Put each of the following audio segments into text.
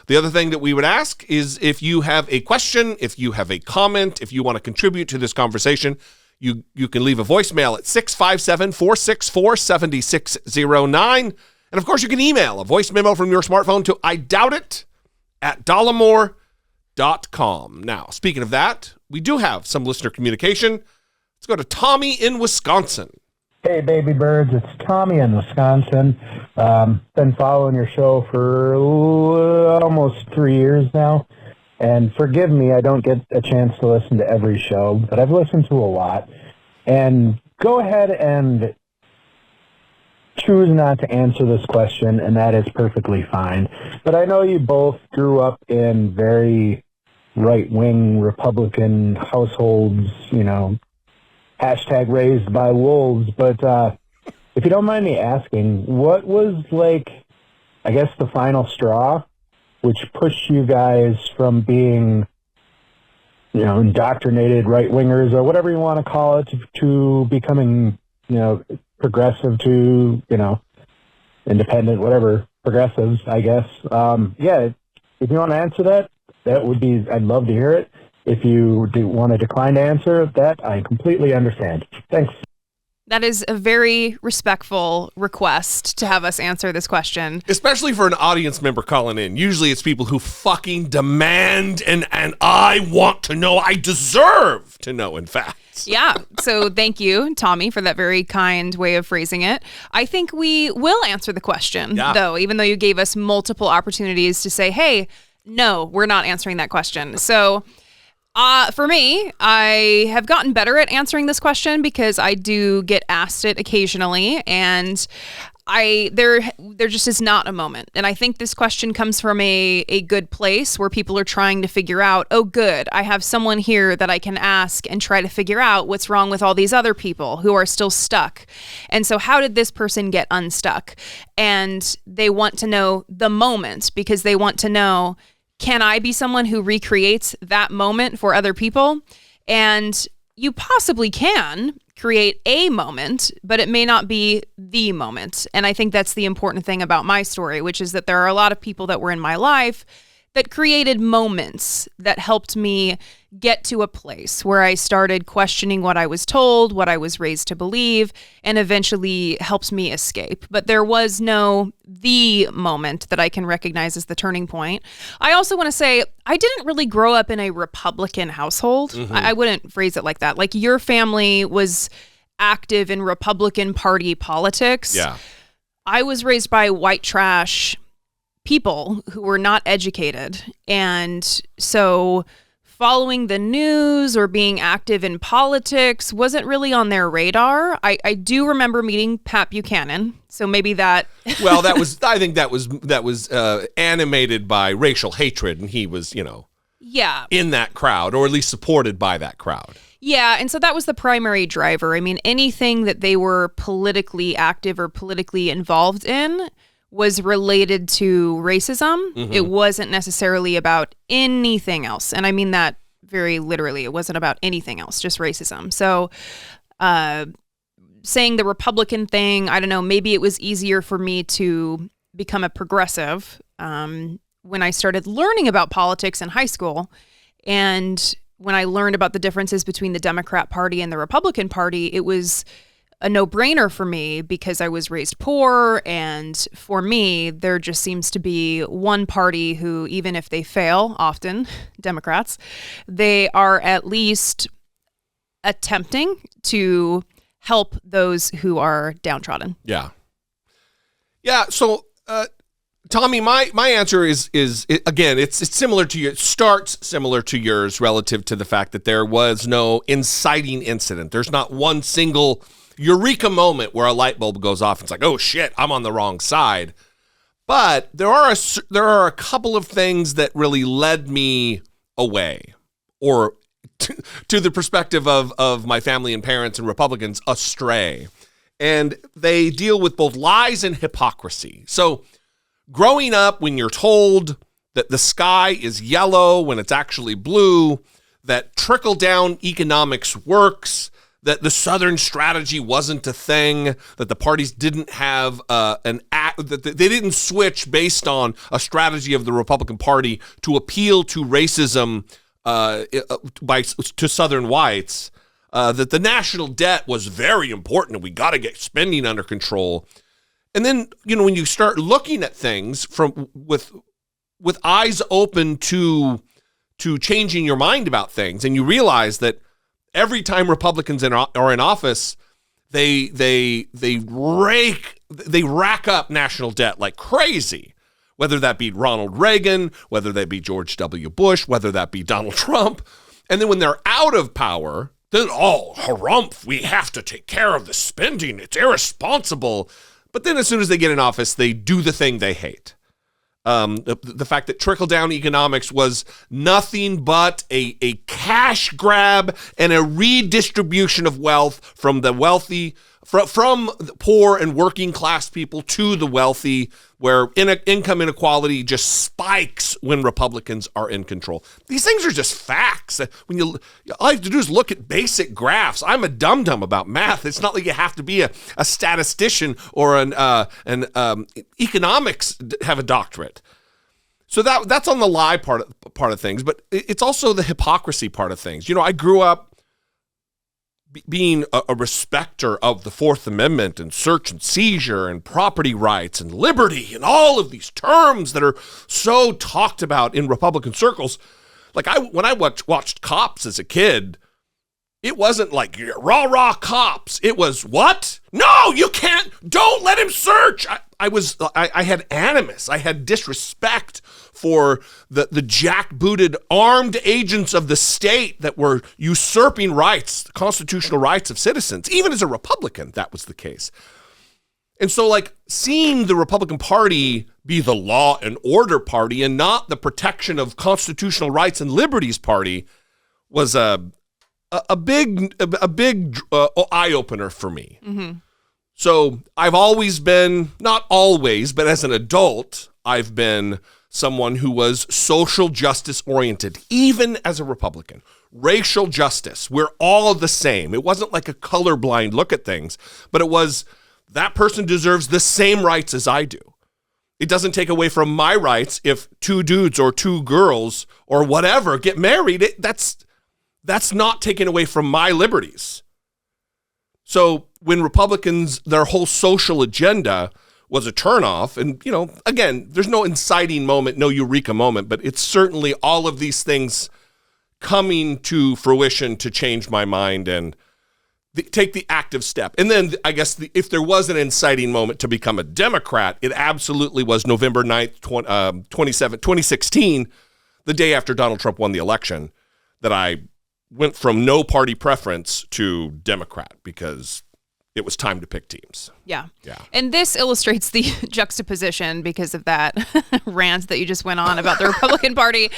The other thing that we would ask is if you have a question, if you have a comment, if you want to contribute to this conversation, you can leave a voicemail at 657-464-7609. And of course, you can email a voice memo from your smartphone to idoubtit@dollemore.com. Now, speaking of that, we do have some listener communication. Let's go to Tommy in Wisconsin. Hey, baby birds. It's Tommy in Wisconsin. Been following your show for almost 3 years now. And forgive me, I don't get a chance to listen to every show, but I've listened to a lot. And go ahead and choose not to answer this question, and that is perfectly fine. But I know you both grew up in very right-wing Republican households, hashtag raised by wolves. But if you don't mind me asking, what was, the final straw which pushed you guys from being, indoctrinated right-wingers or whatever you want to call it to becoming, progressive to, independent, whatever, progressives, I guess. If you want to answer that, I'd love to hear it. If you want to decline to answer that, I completely understand. Thanks. That is a very respectful request to have us answer this question. Especially for an audience member calling in. Usually it's people who fucking demand and I want to know, I deserve to know, in fact. Yeah. So thank you, Tommy, for that very kind way of phrasing it. I think we will answer the question, though, even though you gave us multiple opportunities to say, hey, no, we're not answering that question. So for me, I have gotten better at answering this question because I do get asked it occasionally, and there just is not a moment. And I think this question comes from a good place where people are trying to figure out, oh, good, I have someone here that I can ask and try to figure out what's wrong with all these other people who are still stuck. And so how did this person get unstuck? And they want to know the moment because they want to know, can I be someone who recreates that moment for other people? And you possibly can create a moment, but it may not be the moment. And I think that's the important thing about my story, which is that there are a lot of people that were in my life that created moments that helped me get to a place where I started questioning what I was told, what I was raised to believe, and eventually helped me escape. But there was no the moment that I can recognize as the turning point. I also want to say I didn't really grow up in a Republican household. Mm-hmm. I wouldn't phrase it like that. Like your family was active in Republican Party politics. Yeah. I was raised by white trash people who were not educated. And so following the news or being active in politics wasn't really on their radar. I do remember meeting Pat Buchanan. So maybe that. Well, I think that was animated by racial hatred, and he was, yeah, in that crowd, or at least supported by that crowd. Yeah, and so that was the primary driver. I mean, anything that they were politically active or politically involved in was related to racism. Mm-hmm. It wasn't necessarily about anything else. And I mean that very literally. It wasn't about anything else, just racism. So saying the Republican thing, I don't know, maybe it was easier for me to become a progressive when I started learning about politics in high school. And when I learned about the differences between the Democrat Party and the Republican Party, it was a no-brainer for me because I was raised poor, and for me, there just seems to be one party who, even if they fail, often, Democrats, they are at least attempting to help those who are downtrodden. Yeah. Yeah, so, Tommy, my answer is again, it's similar to your, it starts similar to yours relative to the fact that there was no inciting incident. There's not one single eureka moment where a light bulb goes off. It's like, oh shit, I'm on the wrong side. But there are a couple of things that really led me away, or to the perspective of my family and parents and Republicans, astray. And they deal with both lies and hypocrisy. So growing up, when you're told that the sky is yellow when it's actually blue, that trickle-down economics works, that the Southern strategy wasn't a thing, that the parties didn't have that they didn't switch based on a strategy of the Republican Party to appeal to racism to Southern whites, that the national debt was very important and we got to get spending under control. And then, when you start looking at things with eyes open to changing your mind about things, and you realize that every time Republicans are in office, they rack up national debt like crazy, whether that be Ronald Reagan, whether that be George W. Bush, whether that be Donald Trump. And then when they're out of power, then, harumph, we have to take care of the spending. It's irresponsible. But then as soon as they get in office, they do the thing they hate. The fact that trickle-down economics was nothing but a cash grab and a redistribution of wealth from the wealthy, from the poor and working class people to the wealthy, where income inequality just spikes when Republicans are in control. These things are just facts. When all you have to do is look at basic graphs. I'm a dum-dum about math. It's not like you have to be a statistician or an economics have a doctorate. So that's on the lie part of things, but it's also the hypocrisy part of things. I grew up being a respecter of the Fourth Amendment and search and seizure and property rights and liberty and all of these terms that are so talked about in Republican circles. Like when I watched Cops as a kid, it wasn't like rah cops. It was what? No, you can't. Don't let him search. I had animus. I had disrespect for the jackbooted armed agents of the state that were usurping rights, constitutional rights of citizens. Even as a Republican, that was the case. And so, seeing the Republican Party be the law and order party and not the protection of constitutional rights and liberties party was a big eye opener for me. Mm-hmm. So I've always been, not always, but as an adult, I've been someone who was social justice oriented, even as a Republican. Racial justice, we're all the same. It wasn't like a colorblind look at things, but it was that person deserves the same rights as I do. It doesn't take away from my rights if two dudes or two girls or whatever get married. That's not taken away from my liberties. So when Republicans, their whole social agenda was a turnoff, and, again, there's no inciting moment, no eureka moment, but it's certainly all of these things coming to fruition to change my mind and take the active step. And then I guess if there was an inciting moment to become a Democrat, it absolutely was November 9th, 2016, the day after Donald Trump won the election, that I went from no party preference to Democrat because it was time to pick teams. Yeah. And this illustrates the juxtaposition because of that rant that you just went on about the Republican Party.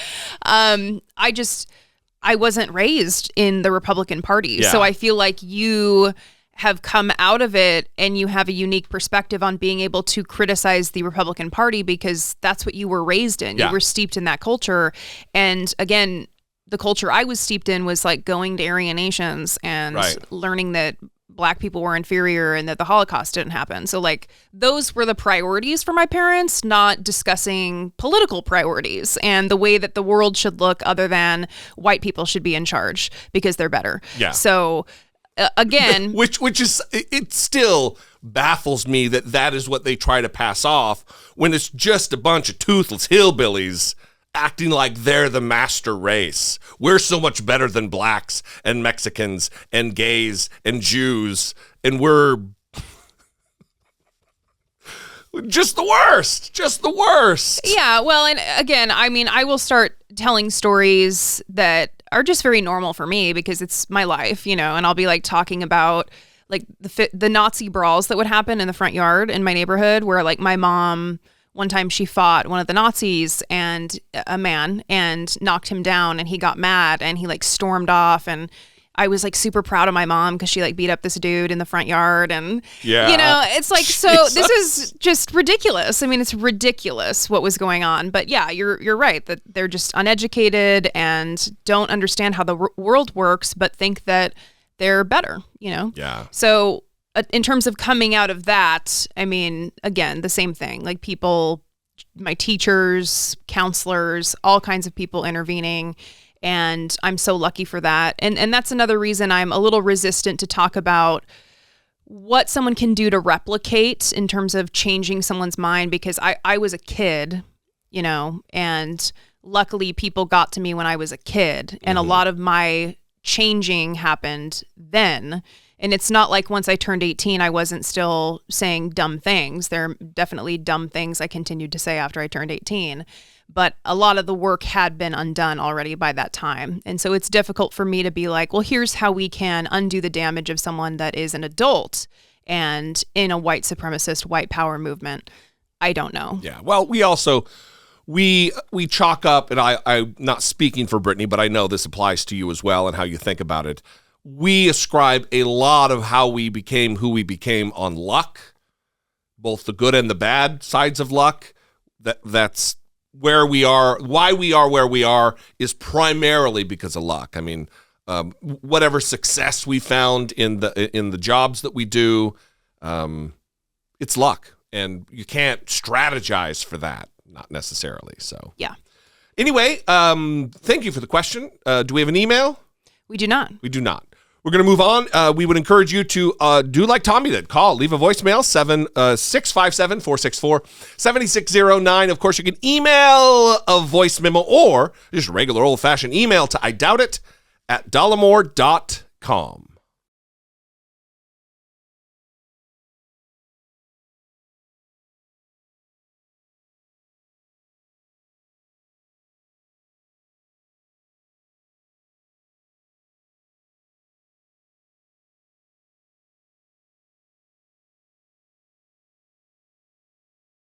I wasn't raised in the Republican Party. Yeah. So I feel like you have come out of it and you have a unique perspective on being able to criticize the Republican Party because that's what you were raised in. Yeah. You were steeped in that culture. And again, the culture I was steeped in was going to Aryan nations and learning that Black people were inferior and that the Holocaust didn't happen. So those were the priorities for my parents, not discussing political priorities and the way that the world should look other than white people should be in charge because they're better. Yeah. So again, which is, it still baffles me that is what they try to pass off when it's just a bunch of toothless hillbillies acting like they're the master race. We're so much better than blacks and Mexicans and gays and Jews, and we're just the worst. Yeah, well, and again, I will start telling stories that are just very normal for me because it's my life, and I'll be talking about the Nazi brawls that would happen in the front yard in my neighborhood where my mom, one time she fought one of the Nazis and a man and knocked him down and he got mad and he stormed off, and I was super proud of my mom because she beat up this dude in the front yard, and it's so Jesus. This is just ridiculous. It's ridiculous what was going on. But yeah, you're right that they're just uneducated and don't understand how the world works, but think that they're better, you know? Yeah. So in terms of coming out of that, I mean, again, the same thing, like people, my teachers, counselors, all kinds of people intervening. And I'm so lucky for that. And that's another reason I'm a little resistant to talk about what someone can do to replicate in terms of changing someone's mind, because I was a kid, you know, and luckily people got to me when I was a kid, and a lot of my changing happened then. And it's not like once I turned 18, I wasn't still saying dumb things. There are definitely dumb things I continued to say after I turned 18. But a lot of the work had been undone already by that time. And so it's difficult for me to be like, well, here's how we can undo the damage of someone that is an adult and in a white supremacist, white power movement. I don't know. Yeah. Well, we also, we chalk up, and I'm not speaking for Brittany, but I know this applies to you as well and how you think about it. We ascribe a lot of how we became who we became on luck, both the good and the bad sides of luck. That's where we are, why we are where we are is primarily because of luck. I mean, whatever success we found in the jobs that we do, it's luck, and you can't strategize for that, not necessarily. So yeah. Anyway, thank you for the question. Do we have an email? We do not. We do not. We're going to move on. We would encourage you to do like Tommy did. Call, leave a voicemail, 657-464-7609. Of course, you can email a voice memo or just regular old-fashioned email to idoubt@dollemore.com.